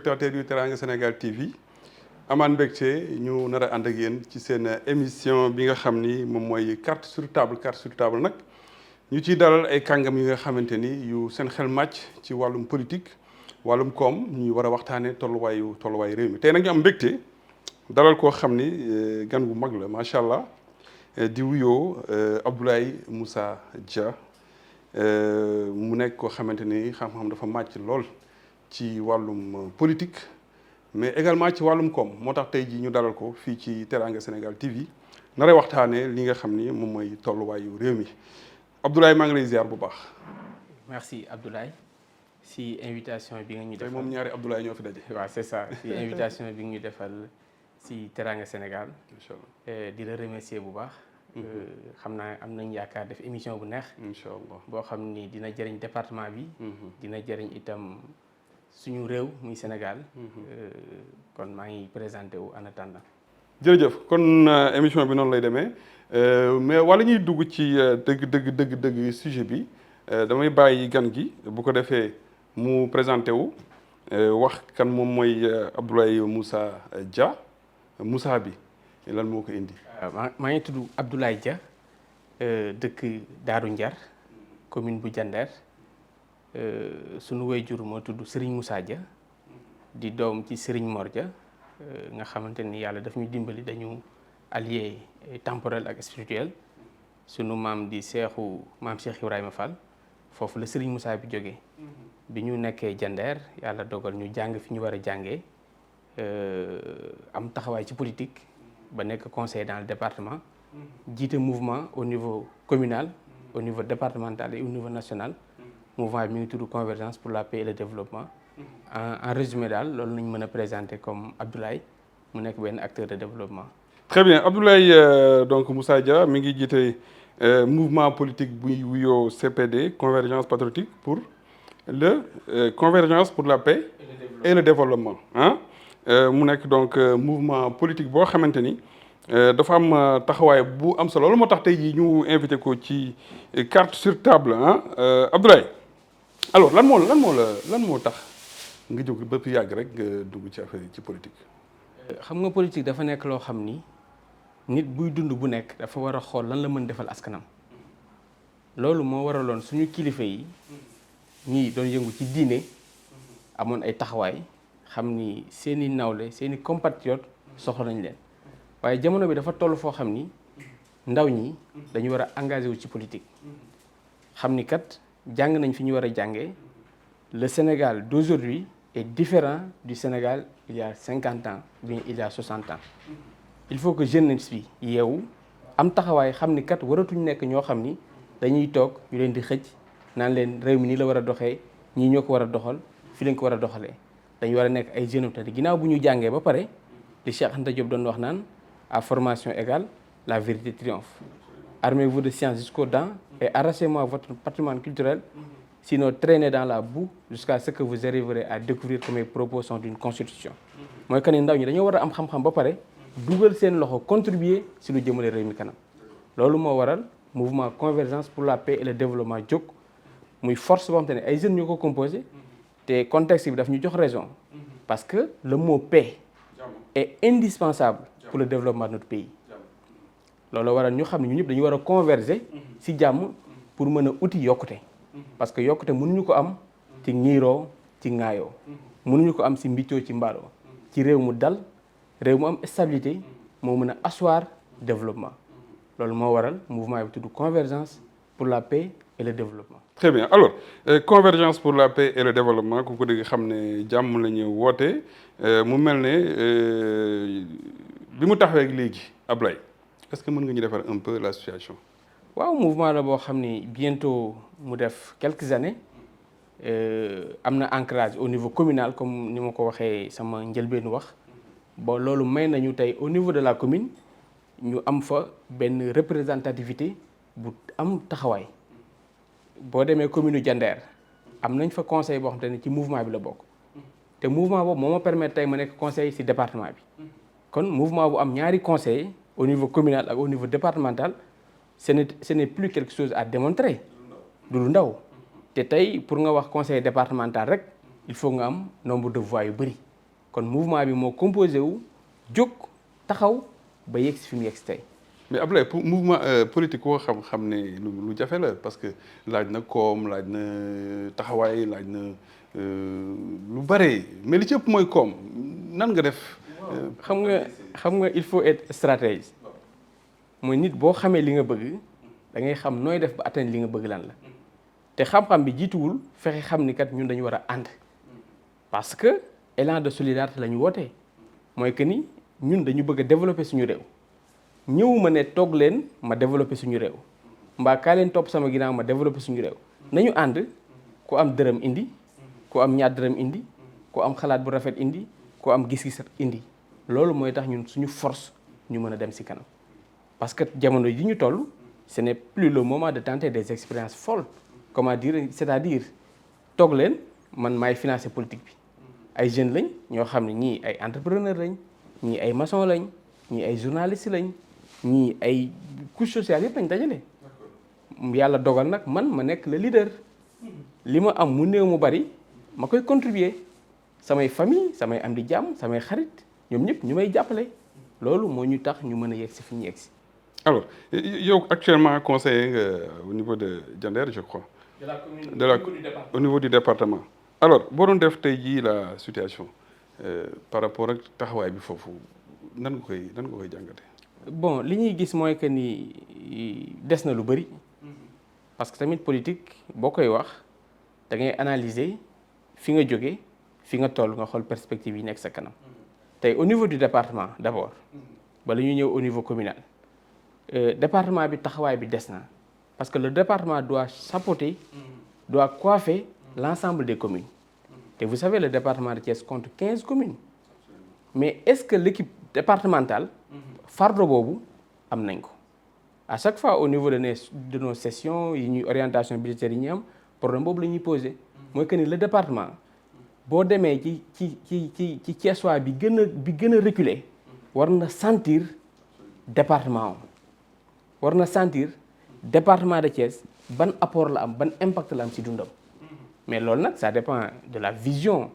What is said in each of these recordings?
téléspectateurs yu Teranga Sénégal TV amaan mbégte ñu nar a ànd ak yéen ci seen émission bi nga xam ni moom mooy carte sur table nag ñu ciy dalal ay kàngam yi nga xamante ni yu seen xel màcc ci wàllum politique wàllum koom ñuy war a waxtaanee tolluwaayu réew mi tey nag ñu am mbégte dalal koo xam ni gan bu mag la macha allah di wuyoo Abdoulaye Moussa Dia mu nekk koo xamante ni xam-xam dafa màcc lool ci wàllum politique mais également ci wàllum koom moo tax tey jii ñu dalal ko fii ci Teranga Sénégal TV naree waxtaanee li nga xam ni moom mooy tolluwaayu réew mi Abdoulaye maa ngi lay ziar bu baax. merci Abdoulaye si invitation bi nga ñu defal tey moom ñaari Abdoulaye ñoo fi daje. waaw c'est ça si invitation bi nga ñu defal si Teranga Sénégal. incha allah di la remercier bu baax. xam naa am nañ yaakaar def émission bu neex. incha allah boo xam ni dina jëriñ département bi. dina jëriñ itam suñu réew muy Sénégal. kon maa ngi présenté wu en attendant. jërëjëf kon émission bi noonu lay demee mais wala ñuy dugg ci dëgg sujet bi damay bàyyi gan gi bu ko defee mu présenté wu wax kan moom mooy Abdoulaye Moussa Dia Moussa bi lan moo ko indi. maa ngi tudd Abdoulaye Dia dëkk Daaru Njar commune bu Jandeer sunu waajur moo tudd Serigne Moussa Dia di doom ci Serigne Mor Dia nga xamante ni yàlla daf ñu dimbali dañu allié temporel ak spirituel sunu maam di maam Cheikh Ibrahima Fall foofu la Serigne Moussa bi jógee bi ñu nekkee Jandeer yàlla dogal ñu jàng fi ñu war a jàngee am taxawaay ci politique ba nekk conseiller dans le département jiite mouvement au niveau communal au niveau départemental et au niveau national mouvement bi mi ngi tudd convergence pour la paix et le développement en résumé daal loolu nañ mën a présenter comme Abdoulaye mu nekk benn acteur de développement. très bien Abdoulaye donc Moussa Dia mi ngi jiite mouvement politique buy wuyoo CPD convergence patriotique pour convergence pour la paix et le développement mu nekk donc mouvement politique boo xamante ni dafa am taxawaay bu am solo loolu moo tax tey jii ñu invité ko ci carte sur table Abdoulaye alors lan moo tax nga jóg ba fi yàgg rek nga dugg ci affaire yi ci politique. xam nga politique dafa nekk loo xam ni nit buy dund bu nekk dafa war a xool lan la mën defal askanam loolu moo waraloon suñu kilifa yi ñii doon yëngu ci diine amoon ay taxawaay xam ni seeni nawle seeni compatriotes soxla nañ leen waaye jamono bi dafa toll foo xam ni ndaw ñi dañu war a engagé wu ci politique xam ni kat jàng nañ fi ñu war a jàngee le Sénégal d'aujourd'hui est différent du Sénégal il y a 50 ans ou bien il y a 60 ans il faut que jeunesse bi yeewu am taxawaay xam ni kat waratuñ nekk ñoo xam ni dañuy toog ñu leen di xëcc naan leen réew mi nii la war a doxee ñii ñoo ko war a doxal fi lañ ko war a doxalee dañu war a nekk ay jeunes te ginnaaw bu ñu jàngee ba pare li Cheikh Anta Diop doon wax naan à formation égale la vérité triomphe armez-vous de science jusqu'aux dents et arrachez-moi votre patrimoine culturel sinon traînez dans la boue jusqu'à ce que vous arriverez à découvrir que mes propos sont d'une constitution mooy que ni ndaw ñi dañoo war a am xam-xam ba pare dugal seen loxo contribuer si lu jëmale réew mi kanam loolu moo waral mouvement convergence pour la paix et le développement jóg muy force boo xam te ne ay jeunes ñoo ko composé te contexte bi daf ñu jox raison parce que le mot paix est indispensable pour le développement de notre pays loolu waral ñu xam ne ñu ñëpp dañu war a converger ci jàmm pour mën a uti yokkute parce que yokkute mënuñu ko am ci ñiiroo ci ŋaayoo mënuñu ko am ci mbiccoo ci mbaaloo ci réew mu dal réew mu am stabilité moo mën a asseoir développement loolu moo waral mouvement bi tudd convergence pour la paix et le développement. très bien alors convergence pour la paix et le développement ku ko dégg xam ne jàmm la ñu woote mu mel ne bi mu taxawee léegi Ablaye est-ce que mën nga ñu defar un peu la situation. waaw mouvement la boo xam ni bientôt mu def quelques années am na ancrage au niveau communal comme ni ma ko waxee sama njëlbeenu wax bon loolu may nañu tey au niveau de la commune ñu am fa benn représentativité bu am taxawaay boo demee commune Jandeer am nañ fa conseil boo xam te ne ci mouvement bi la bokk te mouvement boobu moo ma permettre tey ma nekk conseil ci département bi kon mouvement bu am ñaari conseil au niveau communal ak au niveau départemental ce n'est plus quelque chose à démontrer du lu ndaw te tey pour nga wax conseil départemental rek il faut nga am nombre de voix yu bëri kon mouvement bi moo composé wu jóg taxaw ba yegg si fi mu yegg si tey. mais Abdoulaye pour mouvement politique koo xam ne lu jafe la parce que laaj na koom laaj na taxawaay laaj na lu bare mais li ci ëpp mooy koom nan nga def. xam nga il faut être stratège mooy nit boo xamee li nga bëgg da ngay xam nooy def ba atteindre li nga bëgg lan la te xam-xam bi jiituwul fexe xam ni kat ñun dañu war a ànd parce que élan de solidarité la ñu wootee mooy que ni ñun dañu bëgg a développer suñu réew. ñëwuma ne toog leen ma développé suñu réew mbaa kaa leen topp sama ginnaaw ma développé suñu réew nañu ànd ku am dërëm indi ku am ñaar dërëm indi ku am xalaat bu rafet indi ku am gis-gis indi loolu mooy tax ñun suñu force ñu mën a dem ci kanam parce que jamono ji ñu toll ce n'est plus le moment de tenter des expériences folles comment dire c'est-à-dire toog leen man maay financer politique bi ay jeunes lañ ñoo xam ne ñii ay entrepreneurs lañ ñii ay maçon lañ ñii ay journalistes lañ ñii ay couche sociale yëpp lañ dajale yàlla dogal nag man ma nekk le leader li ma am mu néew mu bari ma koy contribuer samay famille samay am di jàmm samay xarit ñoom ñëpp ñu may jàppale loolu moo ñu tax ñu mën a yegg si fi ñu yegg si. alors yow actuellement conseiller nga au niveau de Diender je crois. de la commune au niveau du département. alors boo doon def tey jii la situation par rapport ak taxawaay bi foofu nan nga koy jàngate. bon li ñuy gis mooy que ni des na lu bëri parce que tamit politique boo koy wax da ngay analyser fi nga jóge fi nga toll nga xool perspective yi nekk sa kanam tey au niveau du département d'abord bala ñu ñëw au niveau communal département bi taxawaay bi des na parce que le département doit chapeauter doit coiffer l'ensemble des communes te vous savez le département de Thiès compte 15 communes mais est-ce que l'équipe départementale fardeau boobu am nañ ko à chaque fois au niveau de nos sessions yi ñuy orientation budgétaire yi ñuy am problème boobu la ñuy poser mooy que ni le département boo demee ci Thiessois bi gën a reculé war na sentir département war na sentir département de Thiès ban apport la am ban impact la am ci dundam mais loolu nag ça dépend de la vision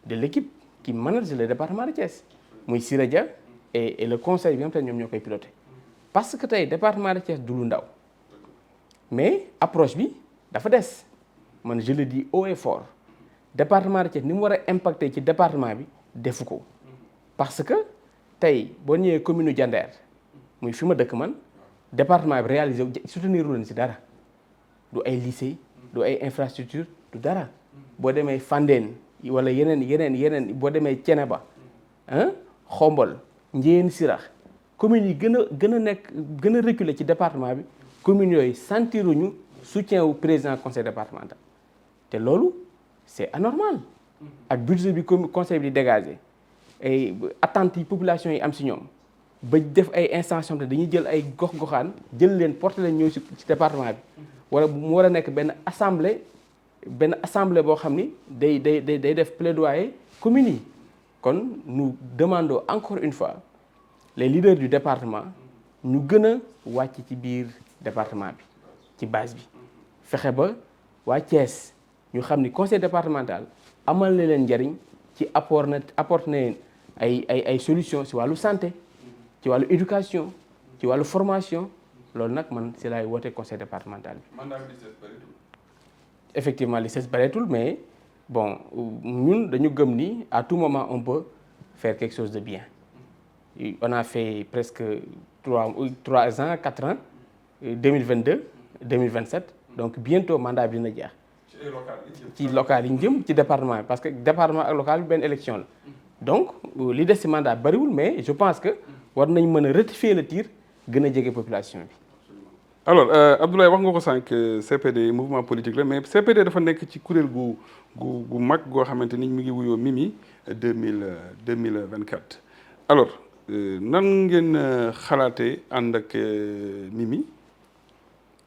de l'équipe qui manage le département de Thiès muy Siré Dia et le conseil bi nga xam te ñoom ñoo koy piloté parce que tey département de Thiès du lu ndaw mais approche bi dafa des man je le dis haut et fort département de Thiès ni mu war a impacter ci département bi defu ko parce que tey boo ñëwee commune Diender muy fi ma dëkk man département bi réalisé soutenir leen ci dara du ay lycée du ay infrastructure du dara boo demee Fandène wala yeneen boo demee Thiénaba Xombol Ndiéyène Sirakh communes yi gën a reculé ci département bi communes yooyu sentiruñu soutien wu président conseil départemental te loolu c'est anormal ak budget bi conseil bi di dégagé ay attentes yi population yi am si ñoom ba def ay instances te dañuy jël ay gox-goxaan jël leen porter leen ñëw ci département bi wala mu war a nekk benn assemblée boo xam ni day def plaidoyer communes yi kon nous demandons encore une fois les leaders du département ñu gën a wàcc ci biir département bi ci base bi fexe ba waa Thiès ñu xam ni conseil départemental amal na leen njariñ ci apporte na leen ay solutions ci wàllu santé ci wàllu éducation ci wàllu formation loolu nag man ci laay woote conseil départemental bi. mandat bi des bëreetul. effectivement li des bëreetul mais bon ñun dañu gëm ni à tout moment on peut faire quelque chose de bien on a fait presque 3 ans 4 ans 2022 2027 donc bientôt mandat bi dina jeex. ci local yi ñu jëm ci département bi parce que département ak local bi benn élection la donc li des ci mandat bariwul mais je pense que war nañ mën a rectifier le tir gën a jege population bi. alors Abdoulaye wax nga ko sànq CPD mouvement politique la mais CPD dafa nekk ci kuréel gu mag goo xamante ni mi ngi wuyoo Mimi 2024 alors nan ngeen xalaatee ànd ak Mimi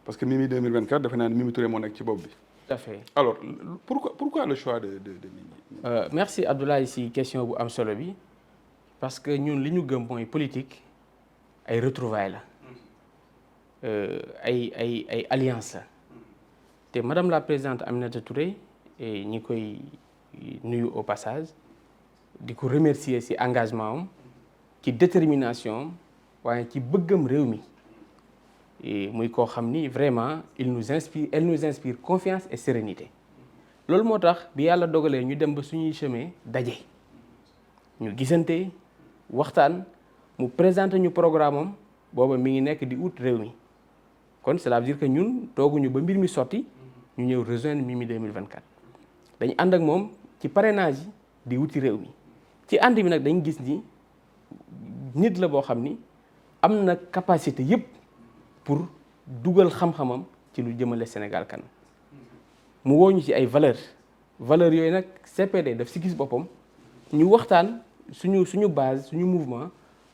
parce que Mimi 2024 dafa naa ne Mimi Touré moo nekk ci bopp bi. tout à fait alors pourquoi le choix de Mimi. merci Abdoulaye si question bu am solo bi parce que ñun li ñu gëm mooy politique ay retrouvailles la ay alliance la te madame la présidente Aminata Touré ñi koy nuyu au passage di ko remercier ci engagement am ci détermination am waaye ci bëggam réew mi muy koo xam ni vraiment elle nous inspire confiance et sérénité loolu moo tax bi yàlla dogalee ñu dem ba suñuy chemin daje ñu gisante waxtaan mu présenté ñu programme am booba mi ngi nekk di ut réew mi kon cela veut dire que ñun tooguñu ba mbir mi sotti ñu ñëw rejoindre Mimi 2024 dañu ànd ak moom ci parrainage yi di wuti réew mi ci ànd bi nag dañu gis ni nit la boo xam ni am na capacité yëpp pour dugal xam-xamam ci lu jëmale Sénégal kanam mu woo ñu ci ay valeurs yooyu nag CPD daf si gis boppam ñu waxtaan suñu base suñu mouvement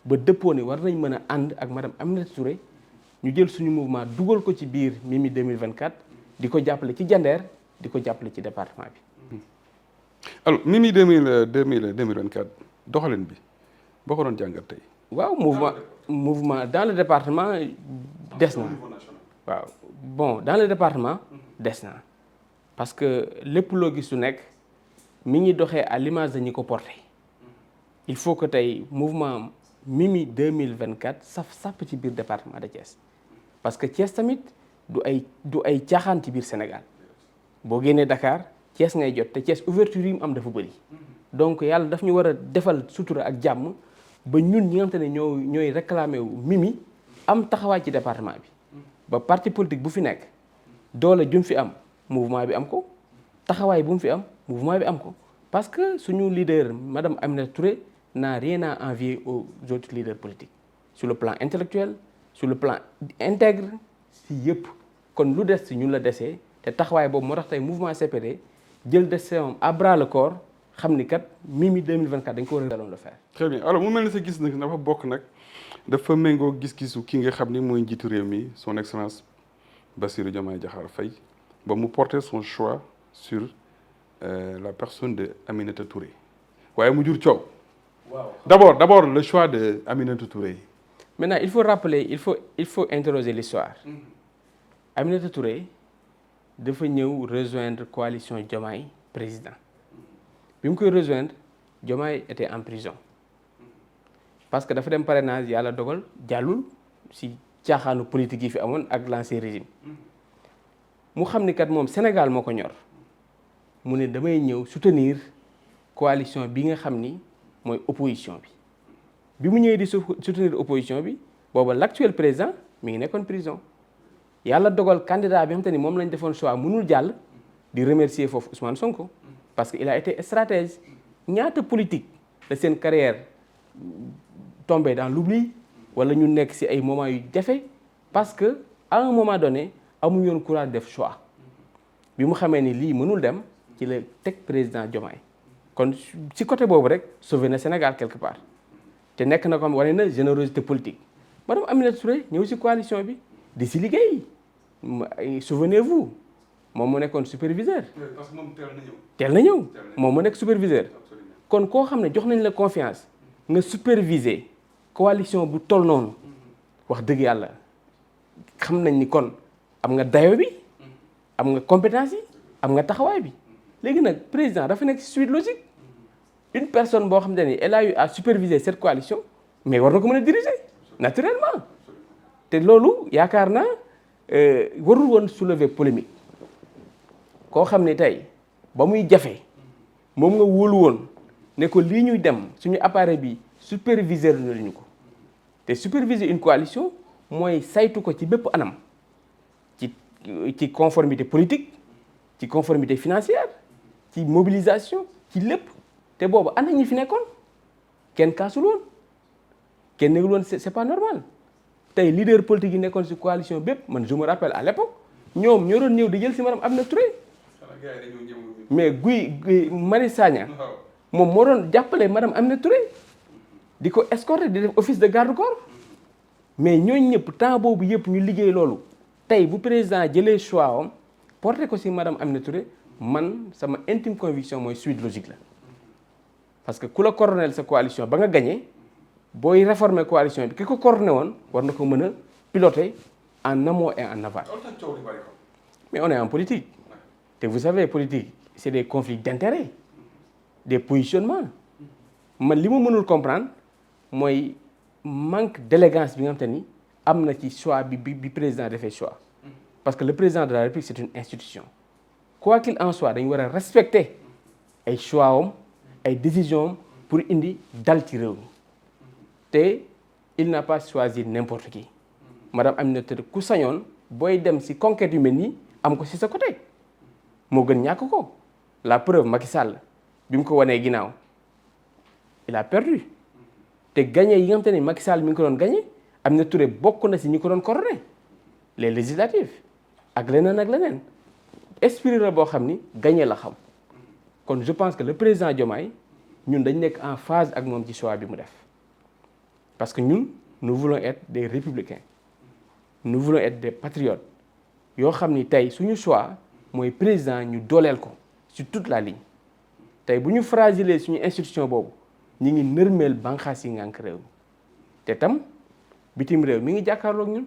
ba dëppoo ni war nañ mën a ànd ak madame Aminata Touré ñu jël suñu mouvement dugal ko ci biir Mimi 2024 di ko jàppale ci Jandeer di ko jàppale ci département bi. alors Mimi 2024 doxalin bi boo ko doon jàngat tey. waaw mouvement dans le département des na waaw bon dans le département des na parce que lépp loo gis su nekk mi ngi doxee à l'image de ñi ko porté il faut que tey mouvement Mimi 2024 sàpp ci biir département de Thiès parce que Thiès tamit du ay caaxaan ci biir Sénégal boo génnee Dakar Thiès ngay jot te Thiès ouverture yi mu am dafa bëri donc yàlla daf ñu war a defal sutura ak jàmm ba ñun ñi nga xamante ne ñooy réclamer wu Mimi am taxawaay ci département bi ba parti politique bu fi nekk doole jum fi am mouvement bi am ko taxawaay bu mu fi am mouvement bi am ko parce que suñu leader madame Aminata Touré n'a rien à envier aux autres leaders politiques sur le plan intellectuel sur le plan intègre si yëpp kon lu des si ñun la desee te taxawaay boobu moo tax tey mouvement CPD jël décision à bras le corps xam ni kat Mimi 2024 dañ ko war a daloon le faire. très bien alors mu mel ni sa gis nag dafa bokk nag dafa méngoo gis-gisu ki nga xam ni mooy njiitu réew mi son excellence Bassirou Diomaye Diakhar Faye ba mu porter son choix sur la personne de Aminata Touré waaye mu jur coow. waaw d'abord le choix de Aminata Touré. maintenant il faut rappeler il faut interroger l'histoire. Aminata Touré dafa ñëw rejoindre coalition Diomaye président bi mu koy rejoindre Diomaye était en prison parce que dafa dem parrainage yàlla dogal jàllul si caaxaanu politique yi fi amoon ak l'ancien régime mu xam ni kat moom Sénégal moo ko ñor mu ne damay ñëw soutenir coalition bi nga xam ni mooy opposition bi mu ñëwee di soutenir opposition bi booba l'actuel président mi ngi nekkoon prison yàlla dogal candidat bi xam te ni moom lañ defoon choix mënul jàll di remercier foofu Ousmane Sonko parce que il a été stratège ñaata politique la seen carrière tombé dans l'oubli wala ñu nekk ci ay moments yu jafe parce que à un moment donné amuñu woon courage def choix bi mu xamee ni lii mënul dem ci la teg président Diomaye kon ci côté boobu rek sauvé na Sénégal quelque part te nekk na comme wane na générosité politique madame Aminata Touré ñëw ci coalition bi di ci liggéey souvenez-vous moom mu nekkoon superviseur. parce que moom teel na ñëw moom mu nekk superviseur. kon koo xam ne jox nañ la confiance nga superviser coalition bu toll noonu wax dëgg yàlla xam nañ ni kon am nga dayo bi am nga compétence yi am nga taxawaay bi léegi nag président dafa nekk ci suite logique une personne boo xam ne elle a eu à superviser cette coalition mais war na ko mën a diriger naturellement te loolu yaakaar naa warul woon soulever polémique koo xam ne tey ba muy jafe moom nga wóolu woon ne ko lii ñuy dem suñu appareil bi superviseur nañu ko te superviser une coalition mooy saytu ko ci bépp anam ci conformité politique ci conformité financière ci mobilisation ci lépp te boobu ana ñi fi nekkoon kenn kaasul woon kenn négul woon c'est pas normal tey leader politique yi nekkoon ci coalition bépp man je me rappelle à l'époque ñoom ñoo doon ñëw di jël ci madame Aminata Touré mais Guy Marius Sagna moom moo doon jàppale madame Aminata Touré di ko escorter di def office de garde-corps mais ñooñu ñëpp temps boobu yëpp ñu liggéey loolu tey bu président jëlee choix am porté ko ci madame Aminata Touré man sama intime conviction mooy suite logique la parce que ku la coordonner sa coalition ba nga gagné booy réformer coalition bi ki ko coordonné woon war na ko mën a piloter en amont et en aval mais on est en politique te vous savez politique c'est des conflits d'intérêts des positionnements man li ma mënul comprendre mooy manque d'élégance bi nga xam te ni am na ci choix bi président defee choix parce que le président de la République c'est une institution quoi qu'il en soit dañu war a respecter ay choix am ay décisions am pour indi dal ci réew mi te il n'a pas choisi n'importe qui madame Aminata Touré ku sañoon booy dem ci conquête yu mel nii am ko ci sa côté moo gën ñàkk ko la preuve Macky Sall bi mu ko wanee ginnaaw il a perdu te gagné yi nga xam te ne Macky Sall mi ngi ko doon gagné Aminata Touré bokk na ci ñi ko doon coordonné les législatives ak leneen esprit la boo xam ni gagné la xam kon je pense que le président Diomaye ñun dañ nekk en phase ak moom ci choix bi mu def parce que ñun nous voulons être des républicains nous voulons être des patriotes yoo xam ni tey suñu choix mooy président ñu dooleel ko sur toute la ligne tey bu ñu fragiler suñu institution boobu ñi ngi nërmeel banqaas yi ngànk réew mi te tam bitim réew mi ngi jàkkaarloog ñun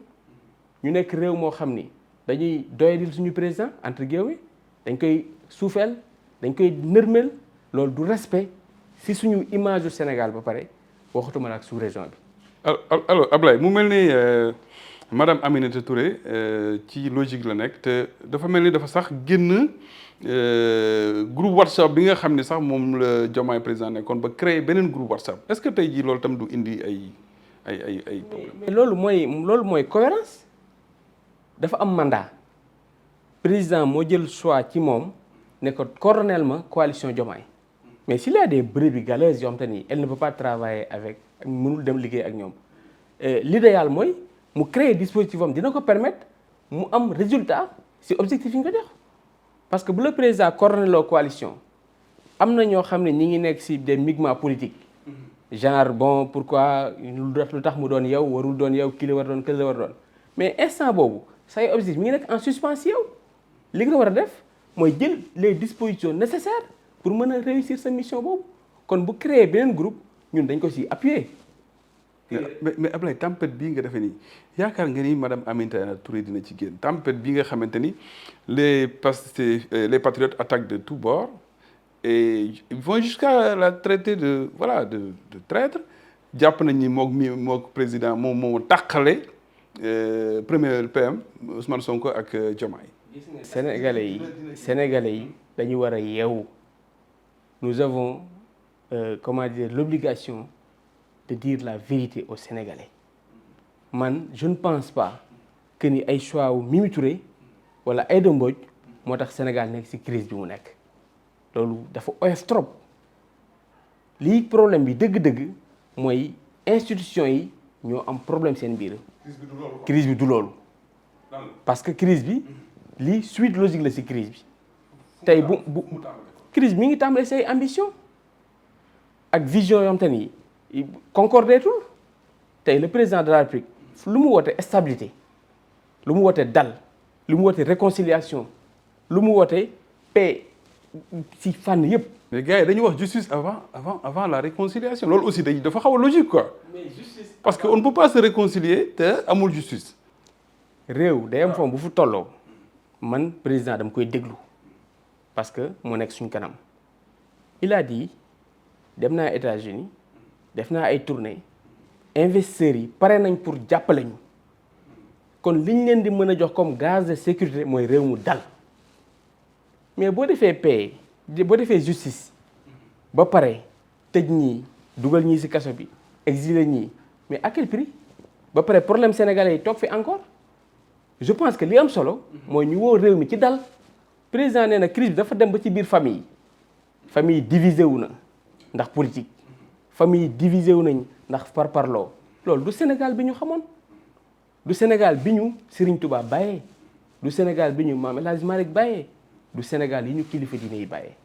ñu nekk réew moo xam ni dañuy doyadil suñu président entre guillemets dañ koy suufeel dañ koy nërmeel loolu du respect si suñu image du Sénégal ba pare waxatuma la ak sous-région bi. alors Ablaye mu mel ni madame Aminata Touré ci logique la nekk te dafa mel ni dafa sax génn groupe WhatsApp bi nga xam ne sax moom la Diomaye président nekkoon ba créer beneen groupe WhatsApp est-ce que tey jii loolu tam du indi ay problème. mais loolu mooy cohérence dafa am mandat président moo jël choix ci moom ne ko coordonnel ma coalition Diomaye mais s'il y a des brebis galeuses yoo xam te ni elle ne peut pas travailler avec mënul dem liggéey ak ñoom l'idéal mooy mu créer dispositif am dina ko permettre mu am résultat si objectif yi ñu ko jox parce que bu le président coordonné loo coalition am na ñoo xam ne ñi ngi nekk si des migrants politiques genre bon pourquoi lu tax mu doon yow warul doon yow kii la war doon kële la war doon mais instant boobu say objectif mi ngi nekk en suspens yow li nga war a def mooy jël les dispositions nécessaires pour mën a réussir sa mission boobu kon bu créer beneen groupe ñun dañ ko si appuyer. mais Ablaye tempête bii nga defee nii yaakaar nga ni madame Aminata Touré dina ci génn tempête bii nga xamante ni les patriotes attaquent de tous bords et ils vont jusqu'à la traiter de traître jàpp nañ ni mook président moom moo tàqale premier PM Ousmane Sonko ak Diomaye. Sénégalais yi dañu war a yeewu nous avons l'obligation de dire la vérité aux Sénégalais man je ne pense pas que ni ay choix wu Mimi Touré wala Aïda Mbodj moo tax Sénégal nekk ci crise bi mu nekk loolu dafa oyof trop lii problème bi dëgg-dëgg mooy institution yi ñoo am problème seen biir. crise bi du loolu parce que crise bi lii suite logique la ci crise bi tey bu crise bi mi ngi tàmbalee say ambition ak vision yoo xam te ni concordeetul tey le président de la République lu mu woote stabilité lu mu woote dal lu mu woote réconciliation lu mu woote paix ci fànn yëpp. mais gars yi dañuy wax justice avant la réconciliation loolu aussi dafa xaw a logique quoi. mais justice parce que on ne peut pas se réconcilier te amul justice. réew day am foofu bu fu tolloo man président dama koy déglu parce que moo nekk suñ kanam il a dit dem naa États-Unis def naa ay tournée investisseurs yi pare nañ pour jàppale ñu kon liñ leen di mën a jox comme gage de sécurité mooy réew mu dal mais boo defee paix boo defee justice ba pare tëj ñii dugal ñii ci kaso bi exiler ñii mais à quel prix ba pare problème sénégalais yi toog fi encore je pense que li am solo mooy ñu woo réew mi ci dal président nee na crise bi dafa dem ba ci biir famille yi divisé wu na ndax politique famille yi divisé wu nañ ndax parparloo loolu du Sénégal bi ñu xamoon du Sénégal bi ñu Serigne Touba bàyyee du Sénégal bi ñu Maam El Hadji Malick bàyyee du Sénégal yi ñu kilifa diine yi bàyyee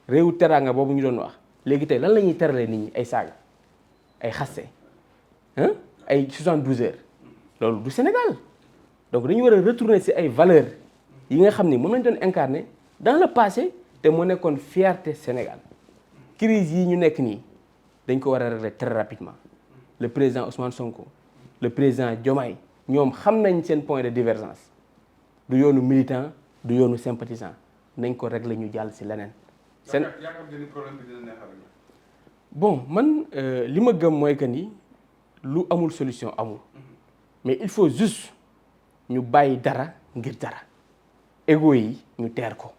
réewu teraanga boobu ñu doon wax léegi tey lan la ñuy teralee nit ñi ay saaga ay xaste ay 72 heures loolu du Sénégal donc dañu war a retourner ci ay valeurs yi nga xam ni moom lañ doon incarner dans le passé te mu nekkoon fierté Sénégal crise yi ñu nekk nii dañ ko war a régler très rapidement le président Ousmane Sonko le président Diomaye ñoom xam nañ seen point de divergence du yoonu militant du yoonu sympathisant nañ ko régler ñu jàll ci leneen. yaakaar nga ni problème bi dina neex a régler. bon man li ma gëm mooy que ni lu amul solution amul mais il faut juste ñu bàyyi dara ngir dara égo yi ñu teer ko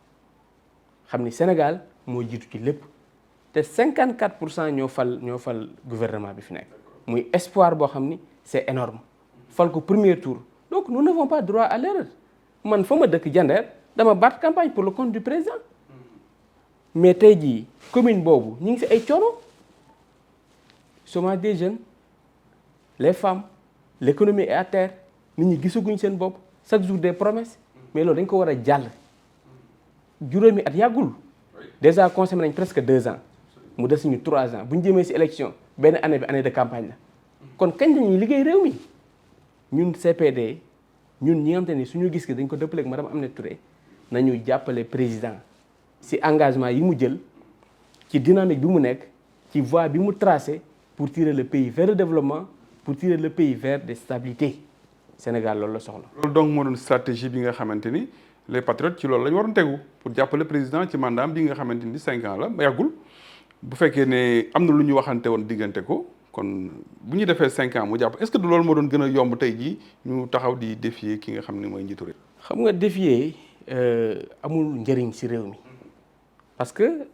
xam ni Sénégal moo jiitu ci lépp te 54% ñoo fal gouvernement bi fi nekk muy espoir boo xam ni c'est énorme fal ko premier tour donc nous n'avons pas droit à l'erreur man fa ma dëkk Diender dama baat campagne pour le compte du président mais tey jii commune boobu ñu ngi si ay coono chômage des jeunes les femmes l'économie est à terre nit ñi gisaguñ seen bopp chaque jour des promesses mais loolu dañ ko war a jàll juróomi at yàggul déjà consommé nañ presque 2 ans mu des ñu 3 ans bu ñu jëmee si élection benn année bi année de campagne la kon kañ lañuy liggéey réew mi ñun CPD ñun ñi nga xam te ni suñu gis-gis dañ ko dëppaleeg madame Aminata Touré nañu jàppale président si engagement yi mu jël ci dynamique bi mu nekk ci voie bi mu tracé pour tirer le pays vers le développement pour tirer le pays vers des stabilités Sénégal loolu la soxla. loolu donc moo doon stratégie bi nga xamante ni les patriotes ci loolu la ñu waroon tegu pour jàppale président ci mandat bi nga xamante ni 5 ans la yàggul bu fekkee ne am na lu ñu waxante woon diggante ko kon bu ñu defee 5 ans mu jàpp est-ce que du loolu moo doon gën a yomb tey jii ñu taxaw di défier ki nga xam ne mooy njiitu réew. xam nga défier amul njëriñ ci réew mi parce que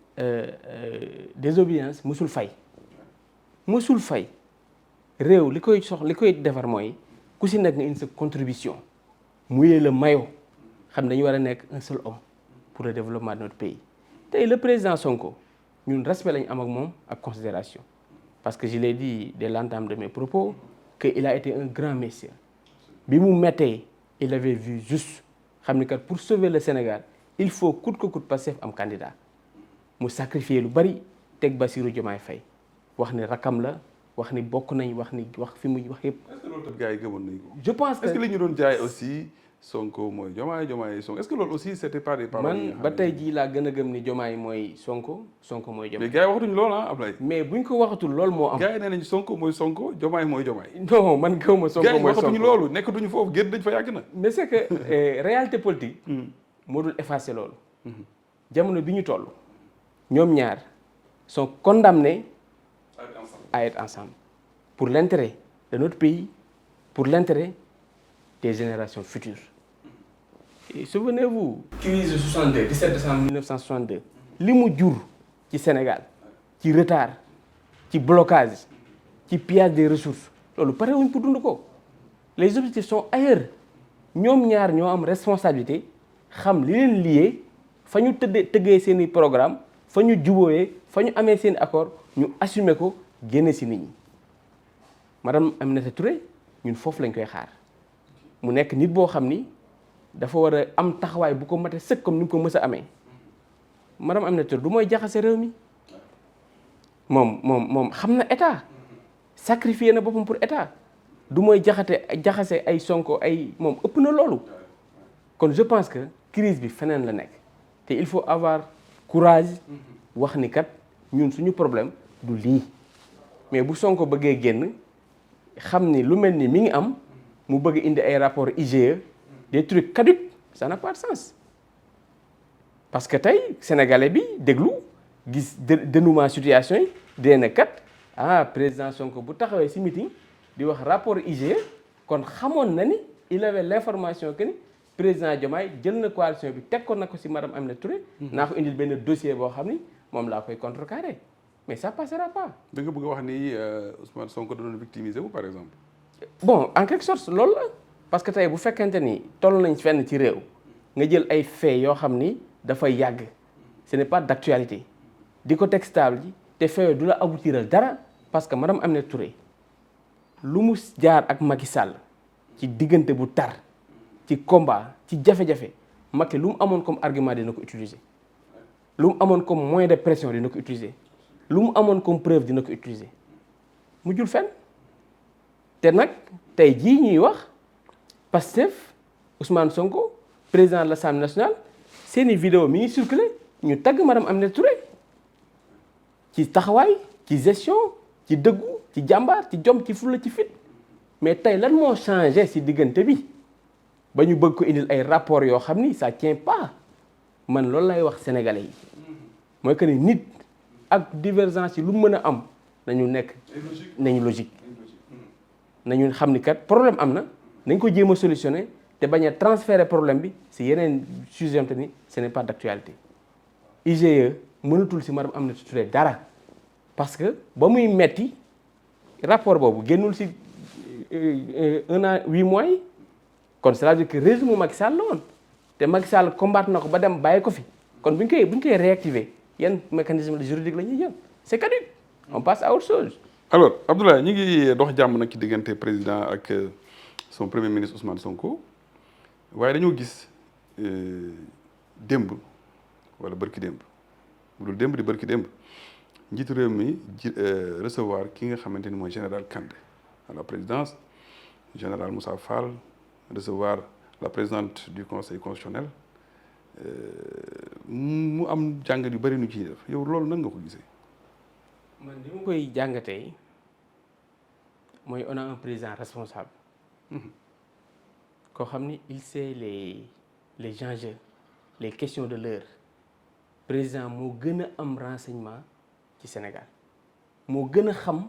désobéissance musul fay réew li koy defar mooy ku ci nekk nga indi sa contribution mouiller le maillot xam ne dañu war a nekk un seul homme pour le développement de notre pays tey le président Sonko ñun respect lañu am ak moom ak considération parce que je l'ai dit dès l'entame de mes propos que il a été un grand monsieur bi mu mettee il avait vu juste xam ni kat pour sauver le Sénégal il faut coûte que coûte Pastef am candidat mu sacrifier lu bari teg Bassirou Diomaye Faye wax ni rakam la wax ni bokk nañ wax fi muy wax yëpp. est-ce que loolu tamit gars yi gëmoon nañ ko. je pense que est-ce que li ñu doon jaay aussi Sonko mooy Diomaye Sonko est-ce que loolu aussi c'était pas des paroles. man ba tey jii laa gën a gëm ni Diomaye mooy Sonko mooy Diomaye. mais gars yi waxatuñ loolu Ablaye. mais buñ ko waxatul loolu moo am. gars yi nee nañ Sonko mooy Sonko Diomaye mooy Diomaye. non man gëw ma Sonko mooy Sonko. gars yi waxatuñu loolu nekkatuñu foofu génn dañ fa yàgg na. mais c'est que réalité politique. moo dul effacer loolu. jamono bi ñu toll. ñoom ñaar sont condamnés à être ensemble pour l'intérêt de notre pays pour l'intérêt des générations futures. Et souvenez-vous. crise de 62 17 décembre 1962. li mu jur ci Sénégal ci retard ci blocage ci pillage des ressources loolu pare wuñ pour dund ko les objectifs sont ailleurs ñoom ñaar ñoo am responsabilité xam li leen lié fa ñu tëggee seen i programme fa ñu jubóoyee fa ñu amee seen accord ñu assumer ko génne si nit ñi madame Aminata Touré ñun foofu lañ koy xaar mu nekk nit boo xam ni dafa war a am taxawaay bu ko mate sëkk comme ni mu ko mës a amee madame Aminata Touré du mooy jaxase réew mi moom xam na état sacrifié na boppam pour état du mooy jaxase ay Sonko ay moom ëpp na loolu kon je pense que crise bi feneen la nekk te il faut avoir courage wax ni kat ñun suñu problème du lii mais bu Sonko bëggee génn xam ni lu mel ni mi ngi am mu bëgg indi ay rapport IGE des trucs caducs ça n'a pas de sens parce que tey sénégalais bi déglu gis dénouement situation yi dee na kat président Sonko bu taxawee ci meeting di wax rapport IGE kon xamoon na ni il avait l'information que ni président Diomaye jël na coalition bi teg ko na ko ci madame Aminata Touré naa ko indil benn dossier boo xam ni moom laa koy contrecarrer mais ça passera pas. da nga bëgg a wax ni Ousmane Sonko da doon victimiser wu par exemple. bon en quelque sorte loolu la parce que tey bu fekkente ni toll nañ fenn ci réew nga jël ay faits yoo xam ni dafay yàgg ce n'est pas d'actualité di ko teg stable ji te faits du la aboutiral dara parce que madame Aminata Touré lu mu jaar ak Macky Sall ci diggante bu tar ci combat ci jafe-jafe Macky lu mu amoon comme argument dina ko utiliser lu mu amoon comme moyen de pression dina ko utiliser lu mu amoon comme preuve dina ko utiliser mu jul fenn te nag tey jii ñuy wax Pastef Ousmane Sonko président de l'Assemblée nationale seeni vidéo mi ngi circulé ñu tagg madame Aminata Touré ci taxawaay ci gestion ci dëggu ci jàmbaar ci jom ci fulla ci fit mais tey lan moo changé ci diggante bi ba ñu bëgg ko indil ay rapport yoo xam ni ça tient pas man loolu lay wax sénégalais yi mooy que ni nit ak divergence yi lu mën a am nañu nekk nañu logique nañu xam ni kat problème am na nañ ko jéem a solutionner te bañ a transférer problème bi si yeneen sujet te ni ce n'est pas d'actualité. IGE mënatul si madame Aminata Touré dara parce que ba muy metti rapport boobu génnul si 1 an 8 mois yi kon cela veut dire que régime Macky Sall la woon te Macky Sall combattre na ko ba dem bàyyi ko fi kon bu ñu koy réactiver yan mécanisme juridique la ñuy jël c'est caduc on passe à autre chose. alors Abdoulaye ñu ngi dox jàmm nag ci diggante président ak son premier ministre Ousmane Sonko waaye dañoo gis démb wala bërki démb bu dul démb di bërki démb njiitu réew mi recevoir ki nga xamante ni mooy général Kandé à la présidence général Moussa Fall recevoir la présidente du conseil constitutionnel mu am jàngat yu bëri nu ciy def yow loolu nan nga ko gisee. man li ma koy jàngatee mooy on a un président responsable. koo xam ni il sait les enjeux les questions de l'heure président moo gën a am renseignement ci Sénégal moo gën a xam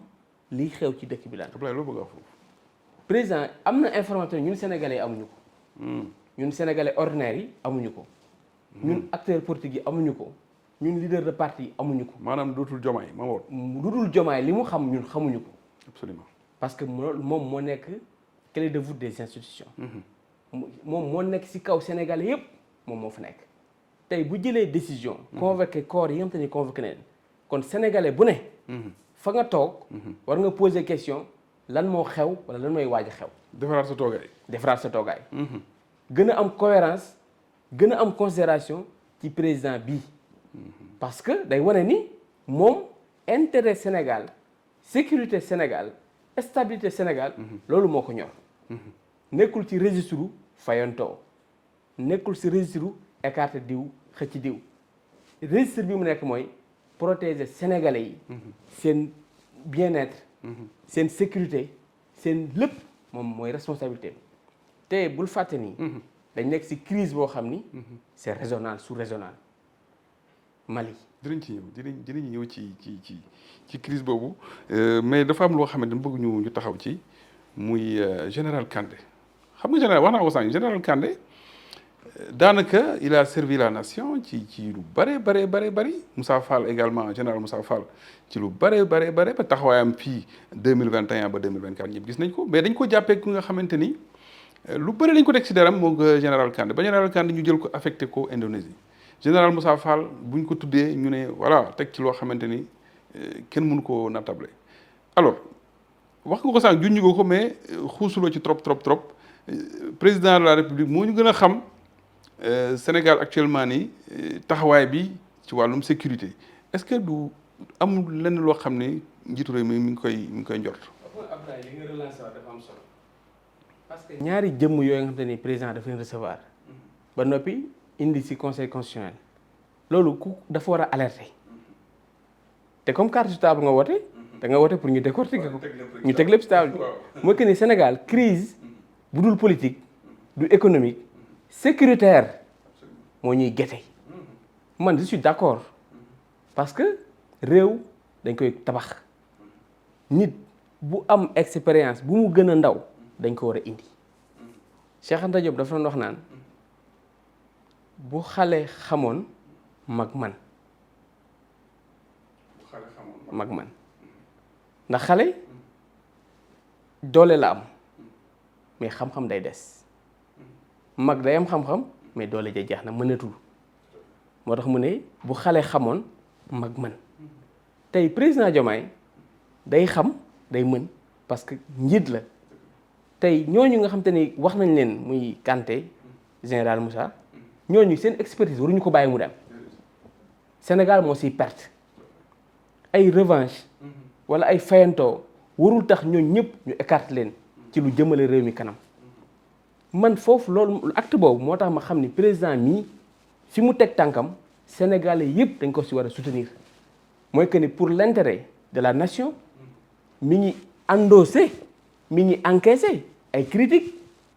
liy xew ci dëkk bi lan. Abdoulaye loo bëgg a wax foofu. président am na information ñun sénégalais amuñu ko. ñun sénégalais ordinaires yi amuñu ko. ñun acteurs politiques yi amuñu ko. ñun leader de parti yi amuñu ko. maanaam dootul Diomaye ma woon. lu dul Diomaye li mu xam ñun xamuñu ko. absolument parce que moom moo nekk clé de voûte des institutions. moom moo nekk ci kaw sénégalais yépp moom moo fa nekk. tey bu jëlee décision. convoqué corps yi nga xam te ni convoqué neen kon sénégalais bu ne. fa nga toog. war nga poser question lan moo xew wala lan mooy waaj a xew. defaraat sa toogaay. defaraat sa toogaay. gën a am cohérence gën a am considération ci président bii. parce que day wane ni moom intérêt Sénégal sécurité Sénégal stabilité Sénégal. loolu moo ko ñor. nekkul ci registre fayantoo nekkul ci registre écarté diw xëcc diw registre bi mu nekk mooy protéger sénégalais yi. seen bien-être. seen sécurité seen lépp moom mooy responsabilité te bul fàtte ni. dañ nekk ci crise boo xam ni. c'est régional sous-régional Mali. dinañ ci ñëw dinañ ñëw ci crise boobu mais dafa am loo xam ne dama bëgg ñu taxaw ci muy général Kandé xam nga général wax naa ko sànq général Kandé daanaka il a servi la nation ci lu bëri Moussa Fall également général Moussa Fall ci lu bëri ba taxawaayam fii 2021 ba 2024 ñëpp gis nañ ko mais dañ ko jàppee ku nga xamante ni lu bëri dañ ko teg ci deram moo général Kandé ba général Kandé ñu jël ko affecté ko Indonésie général Moussa Fall buñ ko tuddee ñu ne voilà teg ci loo xamante ni kenn mënu ko natable alors wax nga ko sànq junñu ko mais xuusuloo ci trop président de la république moo ñu gën a xam Sénégal actuellement nii taxawaay bi ci wàllum sécurité est-ce que du amul lenn loo xam ne njiitu réew mi mi ngi koy njort. Abdoulaye li nga relancé waat dafa am solo parce que ñaari jëmm yooyu nga xam te ni président dafa leen recevoir ba noppi indi ci conseil constitutionnel loolu ku dafa war a alerter te comme carte sur table nga woote da nga woote pour ñu décortiquer ko ñu teg lépp ci table bi mooy que ni Sénégal crise bu dul politique du économique sécuritaire moo ñuy gete man je suis d'accord parce que réew dañ koy tabax nit bu am expérience bu mu gën a ndaw dañ ko war a indi Cheikh Anta Diop dafa doon wax naan bu xale xamoon mag man ndax xale doole la am mais xam-xam day des mag day am xam-xam mais doole ja jeex na mënatul moo tax mu ne bu xale xamoon mag man tey président Diomaye day xam day mën parce que njiit la tey ñooñu nga xam te ni wax nañ leen muy Kanté général Moussa ñooñu seen expertise waruñu ko bàyyi mu dem Sénégal moo siy perte ay revanche wala ay fayantoo warul tax ñooñu ñëpp ñu écarte leen ci lu jëmale réew mi kanam man foofu loolu acte boobu moo tax ma xam ni président mii fi mu teg tànkam sénégalais yëpp dañ ko si war a soutenir mooy que ni pour l'intérêt de la nation mi ngi endossé mi ngi encaissé ay critiques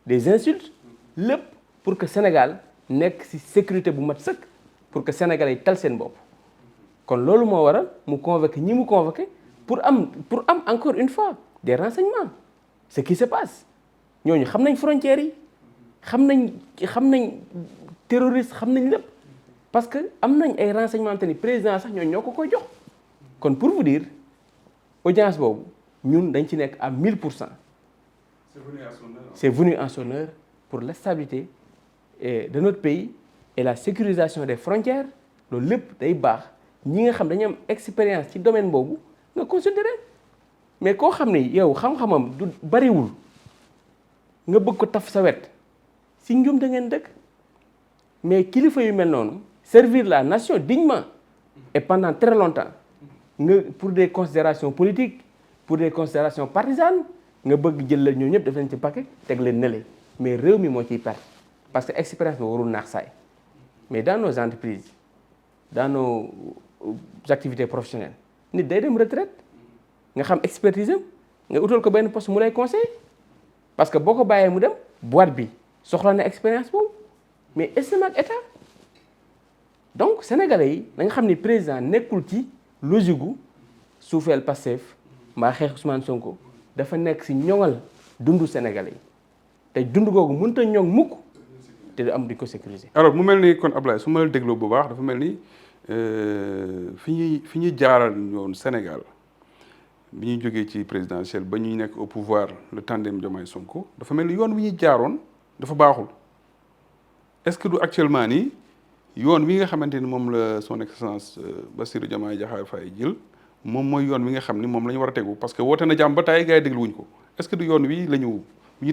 des insultes lépp pour que Sénégal nekk ci sécurité bu mat sëkk pour que sénégalais yi tal seen bopp kon loolu moo waral mu convoqué ñi mu convoqué pour am encore une fois des renseignements ce qui se passe ñooñu xam nañ frontières yi xam nañ terroriste xam nañ lépp parce que am nañ ay renseignements te ni président sax ñoo ko koy jox kon pour vous dire audience boobu ñun dañ ci nekk à 1000%. C'est venu en son heure pour la stabilité de notre pays et la sécurisation des frontières loolu lépp day baax ñi nga xam dañu am expérience ci domaine boobu nga considérer mais koo xam ne yow xam-xamam du bariwul nga bëgg ko taf sa wet si njum da ngeen dëkk mais kilifa yu mel noonu servir la nation dignement et pendant très longtemps nga pour des considérations politiques pour des considérations partisanes nga bëgg jël la ñoo ñëpp def leen ci paquet teg leen nële mais réew mi moo ciy perte parce que expérience bi warul naax saay mais dans nos entreprises dans nos activités professionnelles nit day dem retraite nga xam expertise am nga utal ko benn poste mu lay conseiller parce que boo ko bàyyee mu dem boîte bi soxla na expérience boobu mais est-ce ak état donc sénégalais yi da nga xam ni président nekkul ci logique gu suufeel Pastef mbaa xeex Ousmane Sonko dafa nekk si ñoŋal dundu sénégalais yi te dund googu mënut a ñoŋ mukk te du am di ko sécuriser. alors mu mel ni kon Ablaye su ma la dégloo bu baax dafa mel ni fi ñuy jaaral ñoon Sénégal bi ñuy jógee ci présidentielle ba ñuy nekk au pouvoir le tandem Diomaye Sonko dafa mel ni yoon wi ñuy jaaroon dafa baaxul est-ce que du actuellement nii yoon wi nga xamante ni moom la son excellence Bassirou Diomaye Diakhar Faye jël moom mooy yoon wi nga xam ni moom la ñu war a tegu parce que woote na jàmm ba tey gars yi déglu wuñ ko est-ce que du yoon wi la ñu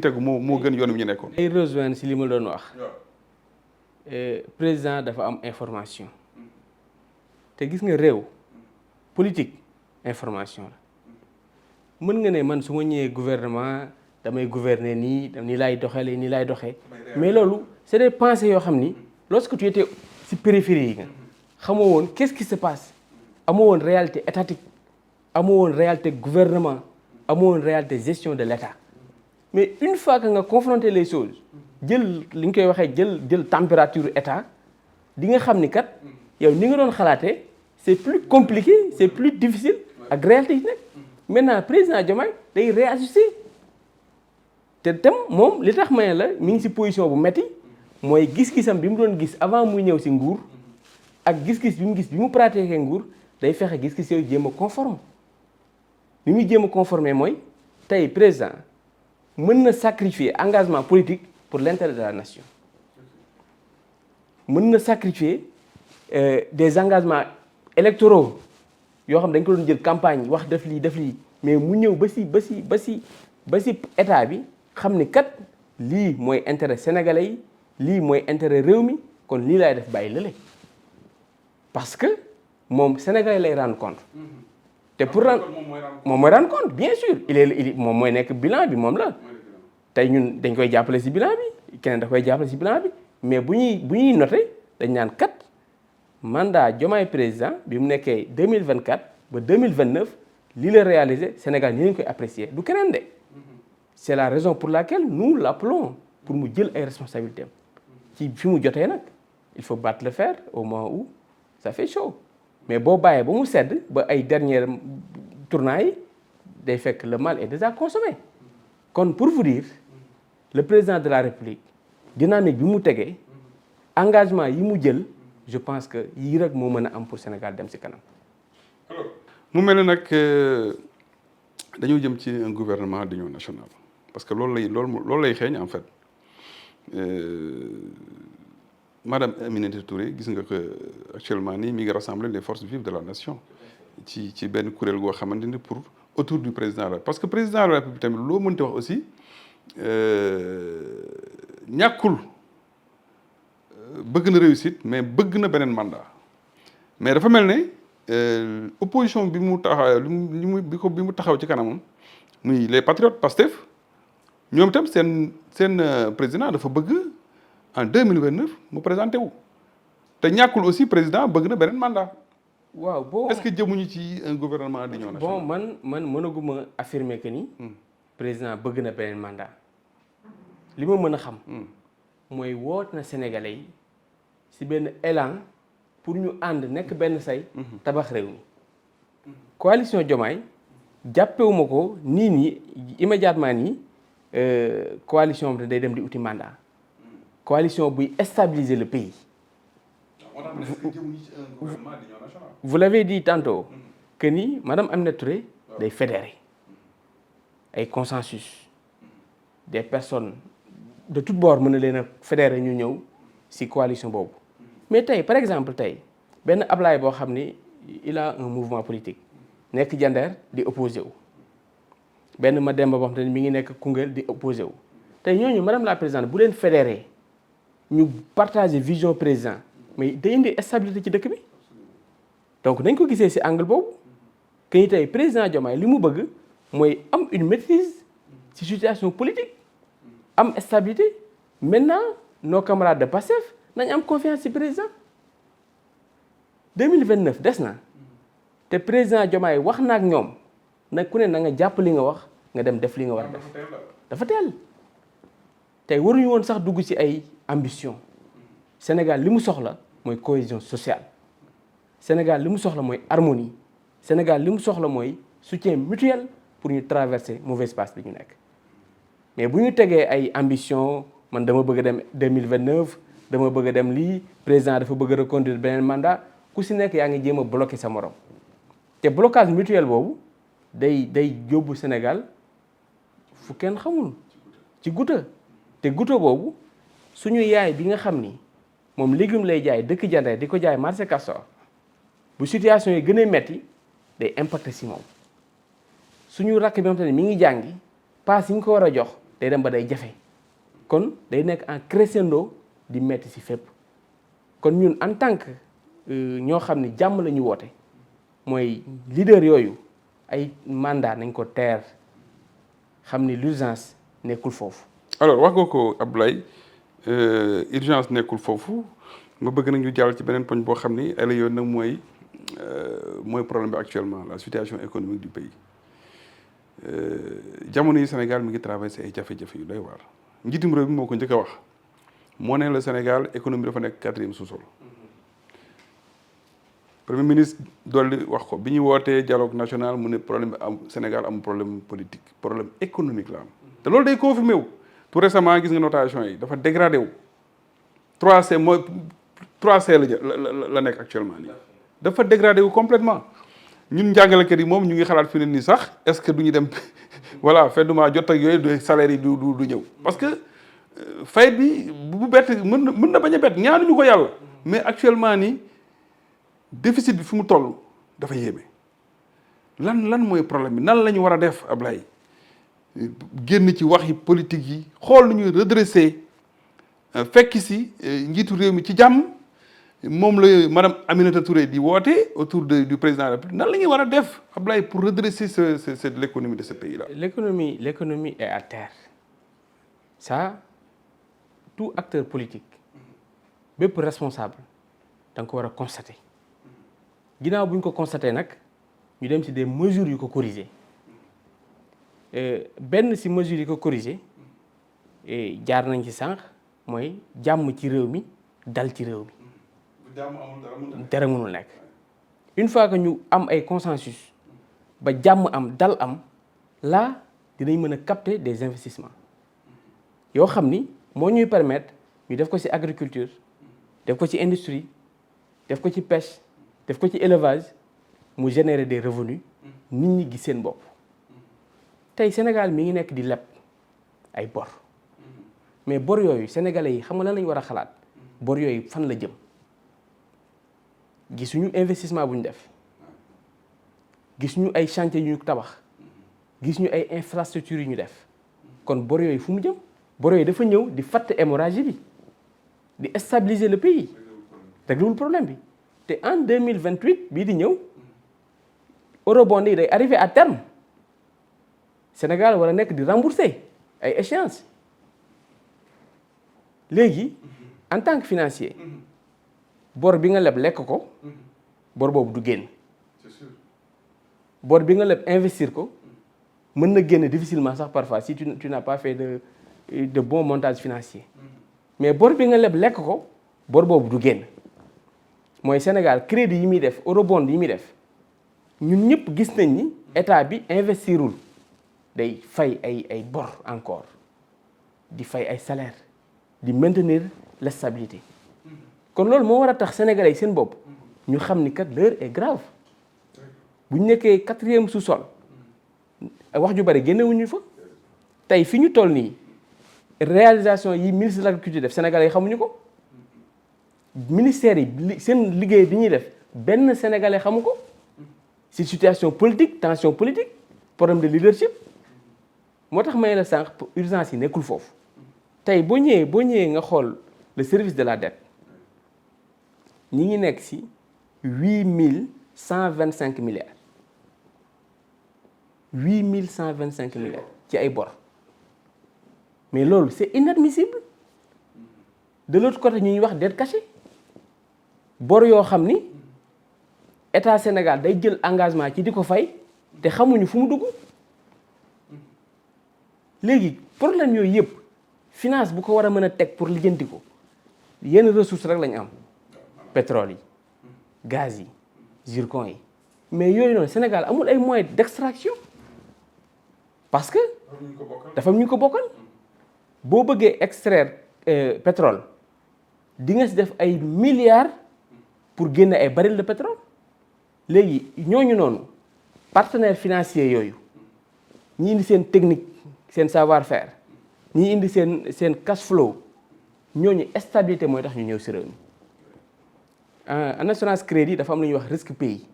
tegu moo gën yoon wi ñu nekkoon. ay rejoindre si li ma doon wax président dafa am information te gis nga réew politique information la mën nga ne man su ma ñëwee gouvernement damay gouverner nii laay doxalee nii laay doxee mais loolu c'est des pensées yoo xam ni lorsque tu étais si périphérie yi nga xamoo woon qu'est-ce qui se passe amoo woon réalité étatique amoo woon réalité gouvernement amoo woon réalité gestion de l'État mais une fois que nga confronter les choses jël li ñu koy waxee jël température état di nga xam ni kat yow ni nga doon xalaatee c'est plus compliqué c'est plus difficile ak réalité yi nekk maintenant président Diomaye day réajuster te tam moom li tax ma ne la mi ngi si position bu metti mooy gis-gisam bi mu doon gis avant muy ñëw si nguur ak gis-gis bi mu gis bi mu pratiquer nguur day fexe gis-gis yooyu jéem a conforme li muy jéem a conformer mooy tey président mën na sacrifier engagement politique pour l'intérêt de la nation mën na sacrifier des engagements électoraux yoo xam dañ ko doon jël campagne wax def lii mais mu ñëw ba si état bi xam ni kat lii mooy intérêt sénégalais yi lii mooy intérêt réew mi kon lii laay def bàyyi lële parce que moom sénégalais lay rendre compte te pour moom mooy rendre compte bien sûr il moom mooy nekk bilan bi moom la tey ñun dañ koy jàppale si bilan bi keneen da koy jàppale si bilan bi mais bu ñuy noté dañ naan kat mandat Diomaye président bi mu nekkee 2024 ba 2029 lii la réalisé Sénégal ni lañ koy apprécier du keneen de c'est la raison pour laquelle nous l'appelons pour mu jël ay responsabilités ci fi mu jotee nag il faut battre le fer au moment où ça fait chaud mais boo bàyyee ba mu sedd ba ay dernier tournant yi day fekk le mal est déjà consommé kon pour vous dire le président de la République dynamique bi mu tegee engagement yi mu jël je pense que yii rek moo mën a am pour Sénégal dem ci kanam. alors mu mel ne nag dañoo jëm ci un gouvernement d'union nationale parce que loolu lay xeeñ en fait madame Aminata Touré gis nga que actuellement nii mi ngi rassembler les forces vives de la nation ci benn kuréel goo xamante ni pour autour du président la parce que président de la République tamit loo mënti wax aussi ñàkkul bëgg na réussite mais bëgg na beneen mandat mais dafa mel ne opposition bi mu taxaw bi mu taxaw ci kanamam muy les patriotes Pastef ñoom itam seen président dafa bëgg en 2029 mu présenté wu te ñàkkul aussi président bëgg na beneen mandat. waaw bon est-ce que jëmuñu ci un gouvernement d'union nationale. bon man mënaguma affirmer que ni. président bëgg na beneen mandat. li ma mën a xam. mooy woot na Sénégalais yi ci benn élan pour ñu ànd nekk benn say tabax réew mi coalition Diomaye jàppewuma ko nii immédiatement nii coalition bi day dem di uti mandat coalition buy stabiliser le pays. Vous l'avez dit tantôt que ni madame Aminata Touré day fédérer ay consensus des personnes de toutes bords mën na leen a fédérer ñu ñëw ci coalition boobu mais tey par exemple tey benn Ablaye boo xam ni il a un mouvement politique nekk Jandeer di opposé wu benn Mademba boo xam te ni mi ngi nekk Koungheul di opposé wu tey ñooñu madame la présidente bu leen fédérer ñu partager vision président mais day indi stabilité ci dëkk bi donc nañ ko gisee ci angle boobu que ni tey président Diomaye li mu bëgg mooy am une maîtrise ci situation politique am stabilité maintenant nos camarades de Pastef nañ am confiance ci président 2029 des na te président Diomaye wax na ak ñoom nag ku ne na nga jàpp li nga wax nga dem def li nga war a def dafa teel tey waruñu woon sax dugg ci ay ambition Sénégal li mu soxla mooy cohésion sociale Sénégal li mu soxla mooy harmonie Sénégal li mu soxla mooy soutien mutuel pour ñu traverser mauvais passe bi ñu nekk mais bu ñu tegee ay ambition man dama bëgg a dem 2029 dama bëgg a dem lii président dafa bëgg a reconduire beneen mandat ku si nekk yaa ngi jéem a bloqué sa morom te blocage mutuel boobu day yóbbu Sénégal fu kenn xamul ci guta te guta boobu suñu yaay bi nga xam ni moom légume lay jaay dëkk Jandeer di ko jaay marché Castor bu situation yi gën a metti day impacté si moom suñu rakk bi nga xam ne mi ngi jàngi paas yi ñu ko war a jox day dem ba day jafe kon day nekk en crescendo di metti si fépp kon ñun en tant que ñoo xam ne jàmm la ñu woote mooy leader yooyu ay mandat nañ ko teer xam ni l'urgence nekkul foofu. alors wax nga ko Abdoulaye urgence nekkul foofu ma bëgg nag ñu jàll ci beneen poñ boo xam ni ay la yoon nag mooy problème bi actuellement la situation économique du pays jamono yi Sénégal mi ngi traversé ay jafe-jafe yu doy waar njiitum réew bi moo ko njëkk a wax moo ne la Sénégal économie dafa nekk 4e sous-sol premier ministre dolli wax ko bi ñu wootee dialogue national mu ne problème am Sénégal am problème politique problème économique la am te loolu day confirmé wu tout récemment gis nga notation yi dafa dégradé wu 3C mooy 3C la nekk actuellement nii dafa dégradé wu complètement ñun njàngalekat yi moom ñu ngi xalaat fi ne nii sax est-ce que du ñu dem voilà fin du mois jot ak yooyu du salaire yi du ñëw parce que fayit bi bu bett mën na bañ a bett ñaanuñu ko yàlla mais actuellement nii déficit bi fi mu toll dafa yéeme lan mooy problème bi nan la ñu war a def Ablaye génn ci waxi politique yi xool nu ñuy redresser fekk si njiitu réew mi ci jàmm moom la madame Aminata Touré di woote autour du président de la République nan la ñuy war a def Ablaye pour redresser l'économie de ce pays là. L'économie est à terre ça tout acteur politique bépp responsable da nga ko war a constater ginnaaw bu ñu ko constater nag ñu dem ci des mesures yu ko corriger benn ci mesures yi ko corriger jaar nañ ci sànq mooy jàmm ci réew mi dal ci réew mi. dara mënul nekk une fois que ñu am ay consensus ba jàmm am dal am là dinañ mën a capter des investissements yoo xam ni moo ñuy permettre ñu def ko ci agriculture def ko ci industrie def ko ci pêche def ko ci élevage mu générer des revenus nit ñi gis seen bopp tey Sénégal mi ngi nekk di leb ay bor mais bor yooyu sénégalais yi xam nga lan lañu war a xalaat bor yooyu fan la jëm gisuñu investissement bu ñu def gisuñu ay chantier yu ñu tabax gisuñu ay infrastructures yu ñu def kon bor yooyu fu mu jëm bor yooyu dafa ñëw di fatt hémorragie bi di stabiliser le pays réglewul problème bi te en 2028 bii di ñëw eurobond yi day arrivé à terme Sénégal war a nekk di rembourser ay échéances léegi en tant que financier bor bi nga leb lekk ko bor boobu du génn bor bi nga leb investir ko mën na génn difficilement sax parfois si tu n'as pas fait de bon montage financier mais bor bi nga leb lekk ko bor boobu du génn mooy Sénégal crédit yi muy def eurobond yi muy def ñun ñëpp gis nañ ni état bi investirul day fay ay bor encore di fay ay salaire di maintenir la stabilité kon loolu moo war a tax sénégalais yi seen bopp ñu xam ni kat l'heure est grave bu ñu nekkee 4e sous-sol wax ju bari génnewuñu fa tey fi ñu toll nii réalisation yi ministre de l'agriculture def sénégalais yi xamuñu ko ministère yi seen liggéey bi ñuy def benn sénégalais xamu ko ci situation politique tension politique problème de leadership moo tax may la sànq urgence yi nekkul foofu tey boo ñëwee nga xool le service de la dette ñi ngi nekk ci 8125 milliards 8125 milliards ci ay bor mais loolu c'est inadmissible de l'autre côté ñuy wax dette cachée bor yoo xam ni état Sénégal day jël engagement ci di ko fay te xamuñu fu mu dugg léegi problème yooyu yëpp finance bu ko war a mën a teg pour lijjanti ko yenn ressources rek lañu am pétrole yi gaz yi zircon yi mais yooyu noonu Sénégal amul ay moyens d'extraction parce que dafa am ñu ko bokkal boo bëggee extraire pétrole di nga si def ay milliards pour génne ay barils de pétrole léegi ñooñu noonu partenaires financiers yooyu ñi indi seen technique seen savoir-faire ñi indi seen cash flow ñooñu stabilité mooy tax ñu ñëw si réew mi en assurance crédit dafa am lu ñuy wax risque pays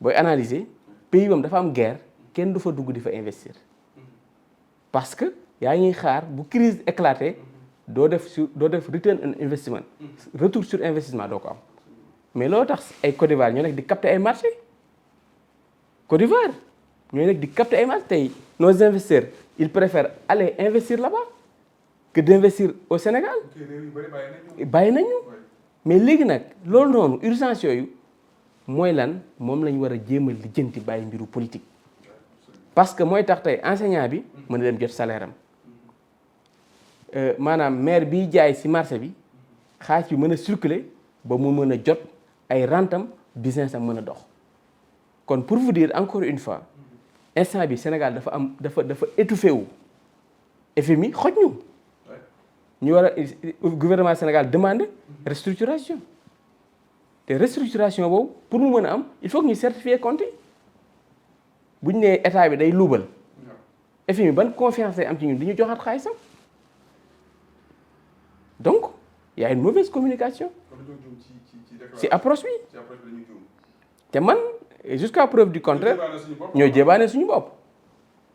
booy analyser pays bam dafa am guerre kenn du fa dugg di fa investir parce que yaa ngi xaar bu crise éclaté doo def return on investment retour sur investissement doo ko am mais loolu tax ay Côte d'Ivoire ñoo nekk di capter ay marché Côte d'Ivoire ñoo nekk di capter ay marché tey nos investisseurs ils préfèrent aller investir là-bas que d'investir au Sénégal bàyyi nañu mais léegi nag loolu noonu urgence yooyu mooy lan moom lañ war a jéem a lijjanti bàyyi mbiru politique parce que mooy tax tey enseignant bi mën a dem jot salaire am maanaam maire biy jaay ci marché bi xaalis bi mën a circuler ba mu mën a jot ay rentam business am mën a dox kon pour vous dire encore une fois instant bi Sénégal dafa étouffé wu FMI xoj ñu war a gouvernement Sénégal demande restructuration te restructuration boobu pour mu mën a am il faut que ñu certifier compte bu ñu nee état bi day luubal FMI ban confiance lay am ci ñun di ñu joxaat xaalisam donc y a une mauvaise communication ci approche bi te man jusqu'à preuve du contraire ñoo jébaane suñu bopp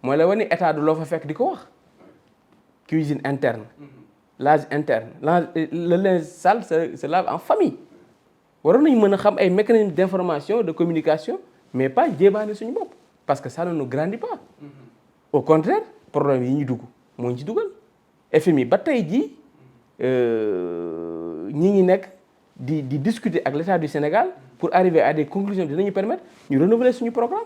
mooy la wane état du loo fa fekk di ko wax cuisine interne linge interne le linge sale se lave en famille waroon nañu mën a xam ay mécanismes d'information de communication mais pas jébaane suñu bopp parce que ça ne nous grandit pas au contraire problème yi ñu dugg moo ñu ci dugal FMI ba tey jii ñi ngi nekk di discuter ak l'État du Sénégal pour arriver à des conclusions dinañu permettre ñu renouveler suñu programme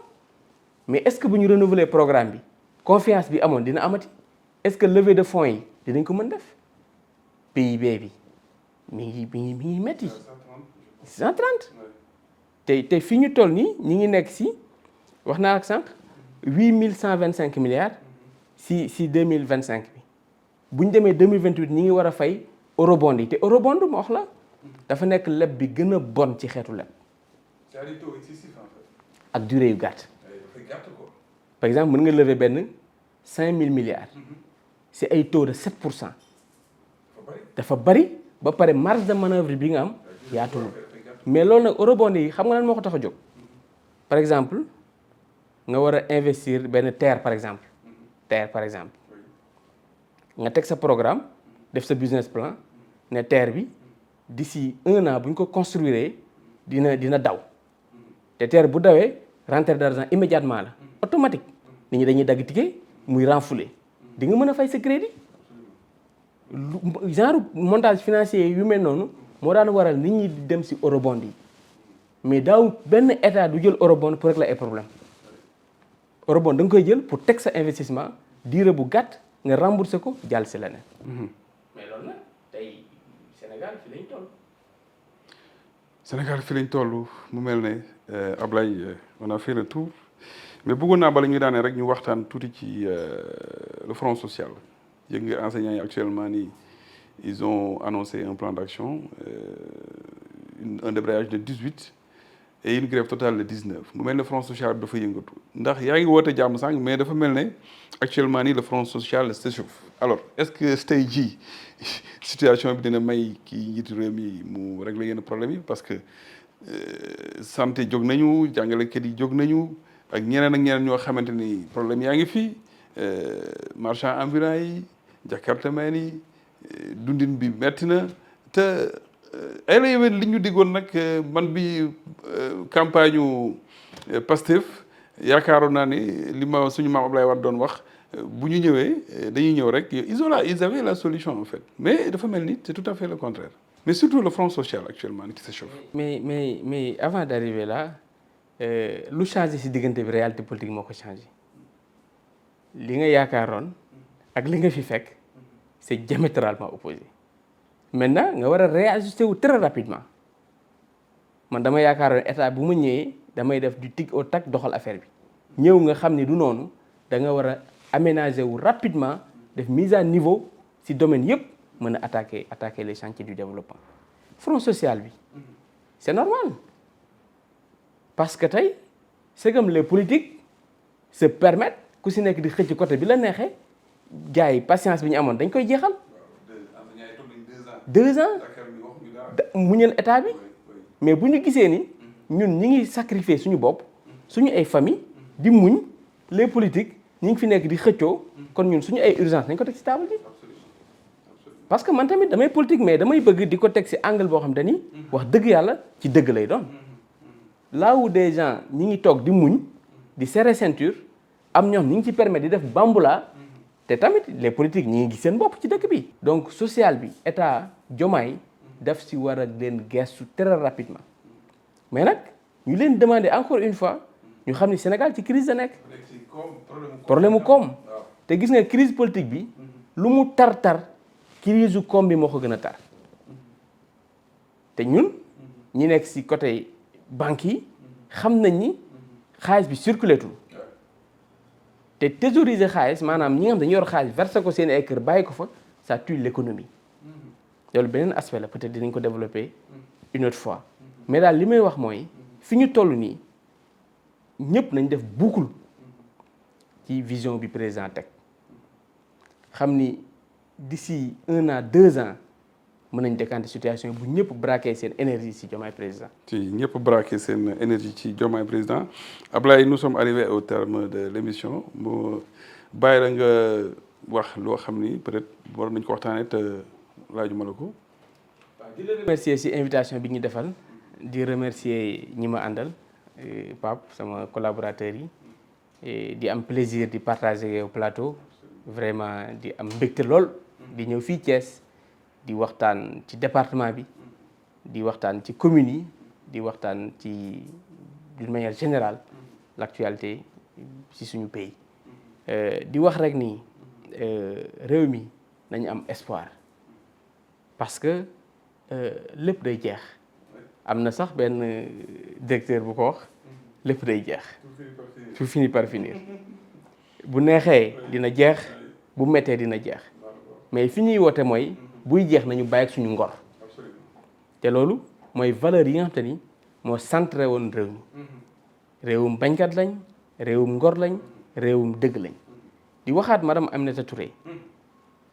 mais est-ce que bu ñu renouveler programme bi confiance bi amoon dina amati est-ce que levée de fonds yi dinañ ko mën def PIB bi mi ngi metti 130 te fii ñu toll nii ñi ngi nekk si wax naa ak sànq 8125 milliards si 2025 bi bu ñu demee 2028 ñi ngi war a fay eurobond yi te eurobond ma wax la dafa nekk leb bi gën a bon ci xeetu leb ak durée yu gàtt par exemple mën nga lever benn 5000 milliards c'est ay taux de 7% dafa bari ba pare marge de manœuvre bi nga am yaatul mais loolu nag eurobond yi xam nga lan moo ko tax a jóg par exemple nga war a investir benn terre par exemple nga teg sa programme def sa business plan ne terre bi d'ici 1 an bu ñu ko construire dina daw te terre bu dawee rentrée d'argent immédiatement la automatique nit ñi dañuy dagg ticket muy renflouer di nga mën a fay sa crédit genre montage financier yu mel noonu moo daan waral nit ñi di dem ci eurobond yi mais daaw benn état du jël eurobond pour régler ay problème eurobond da nga koy jël pour teg sa investissement durée bu gàtt nga rembourser ko jàll ci leneen. mais loolu nag tey Sénégal fi lañ toll. Sénégal fi lañ toll mu mel ne Ablaye on a fait le tour mais bëggoon naa bala ñu daanee rek ñu waxtaan tuuti ci le front social yëg nga enseignants yi actuellement nii ils ont annoncé un plan d'action un débrayage de 18 et une grève totale de 19 mu mel ne front social dafa yëngatu ndax yaa ngi woote jàmm sànq mais dafa mel ne actuellement nii le front social s'échauffe alors est-ce que tey jii situation bi dina may kii njiitu réew mi mu régler yenn problème yi parce que santé jóg nañu jàngalekat yi jóg nañu ak ñeneen ñoo xamante ni problème yaa ngi fii marchand ambulant yi jakartaman yi dundin bi metti na te ay la yowén li ñu diggoon nag man bi campagne u Pastef yaakaaroon naa ni li ma suñu maam Ablaye Wade doon wax bu ñu ñëwee dañuy ñëw rek ils avaient la solution en fait mais dafa mel ni c'est tout à fait le contraire mais surtout le front social actuellement qui s'échauffe. mais avant d'arriver là lu changé ci diggante bi réalité politique moo ko changé li nga yaakaaroon ak li nga fi fekk c'est diamétralement opposé maintenant nga war a réajuster wu très rapidement man dama yaakaaroon état bu ma ñëwee damay def du tic au tac doxal affaire bi ñëw nga xam ni du noonu da nga war a aménager wu rapidement def mise à niveau ci domaine yëpp mën a attaquer les chantiers du développement. Front social bi c'est normal parce que tey c'est comme les politiques se permettent ku si nekk di xëcc côté bi la neexee gars yi patience bi ñu amoon dañ koy jeexal. 2 ans muñal état bi mais bu ñu gisee ni ñun ñi ngi sacrifier suñu bopp suñu ay famille di muñ les politiques ñi ngi fi nekk di xëccoo kon ñun suñu ay urgence dañ ko teg ci table bi parce que man tamit damay politique mais damay bëgg di ko teg ci angle boo xam te ni wax dëgg yàlla ci dëgg lay doon là où des gens ñi ngi toog di muñ di serrer ceinture am ñoom ñi ngi ci permettre di def bambula te tamit les politiques ñi ngi gis seen bopp ci dëkk bi. donc social bi état Diomaye daf ci war a leen gestu très rapidement mais nag ñu leen demander encore une fois ñu xam ni Sénégal ci crise da nekk. problème mu koom te gis nga crise politique bi lu mu tar crise u koom bi moo ko gën a tar te ñun ñi nekk ci côté banques yi xam nañ ni xaalis bi circulé tul te thésauriser xaalis maanaam ñi nga xam dañu yor xaalis versé ko seen ay kër bàyyi ko fa ça tue l'économie loolu beneen aspect la peut-être dinañ ko développer une autre fois mais daal li may wax mooy fi ñu toll nii ñëpp nañ def boucle ci vision bi président teg xam ni d'ici 1 an 2 ans mën nañ décanter situation bu ñëpp braquer seen énergie ci Diomaye président. ci ñëpp braquer seen énergie ci Diomaye président Ablaye nous sommes arrivés au terme de l'émission mu bàyyi la nga wax loo xam ni peut-être war nañ ko waxtaanee te laajuma la ko. di la remercier ci invitation bi ñu defal di remercier ñi ma àndal Pape sama collaborateurs yi di am plaisir di partager yow plateau vraiment di am mbégte lool di ñëw fii Thiès. di waxtaan ci département bi di waxtaan ci communes yi di waxtaan ci d'une manière générale l'actualité ci suñu pays di wax rek ni réew mi nañu am espoir parce que lépp day jeex am na sax benn directeur bu ko wax lépp day jeex tout finit par finir bu neexee dina jeex bu mettee dina jeex mais fi ñuy woote mooy buy jeex nañu bàyyi ak suñu ngor te loolu mooy valeur yi nga xam te ni moo centré woon réew mi réewum bañkat lañ réewum ngor lañ réewum dëgg lañ di waxaat madame Aminata Touré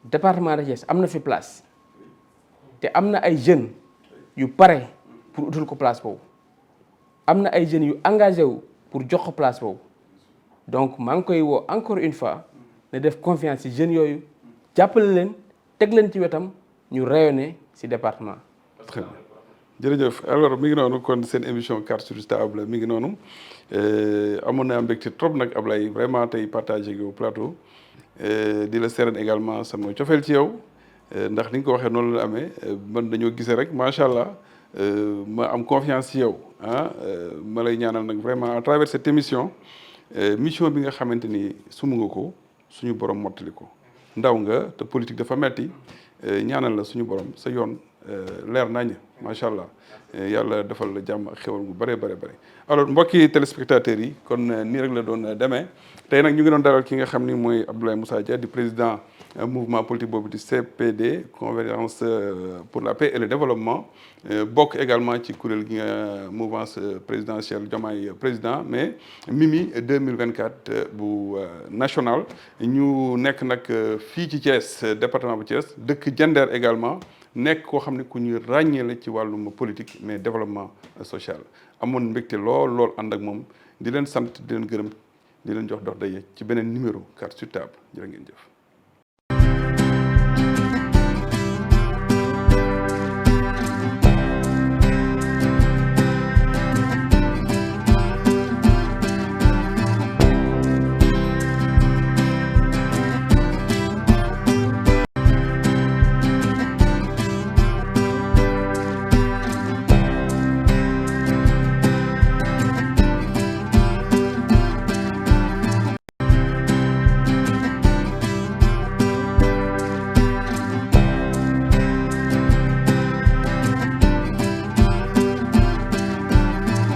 département de Thiès am na fi place te am na ay jeunes yu pare pour utul ko place boobu am na ay jeunes yu engagé wu pour jox ko place boobu donc maa ngi koy woo encore une fois ne def confiance ci jeunes yooyu jàppale leen teg leen ci wetam ñu rayonner ci département. très bien jërëjëf alors mi ngi noonu kon seen émission carte sur table mi ngi noonu amoon naa mbégte trop nag Ablaye vraiment tey partagé ak yow plateau di la seeren également sama cofeel ci yow ndax ni nga ko waxee noonu la amee man dañoo gisee rek macha allah ma am confiance ci yow ma lay ñaanal nag vraiment à travers cette émission mission bi nga xamante ni sumu nga ko suñu borom mottali ko. ndaw nga te politique dafa metti ñaanal la suñu borom sa yoon leer nañ macha allah yàlla defal la jàmm ak xéwal gu bëree bëri bëri. alors mbokki téléspectateurs yi kon nii rek la doon demee tey nag ñu ngi doon dalal ki nga xam ni mooy Abdoulaye Moussa Dia di président mouvement politique boobu di CPD Convergence pour la paix et le développement bokk également ci kuréel gi nga mouvance présidentielle Diomaye président mais Mimi 2024 bu national ñu nekk nag fii ci Thiès département bu Thiès dëkk Diender également nekk koo xam ne ku ñu ràññee la ci wàllum politique mais développement social amoon mbégte lool ànd ak moom di leen sant di leen gërëm di leen jox dox daje ci beneen numéro carte sur table jërë ngeen jëf.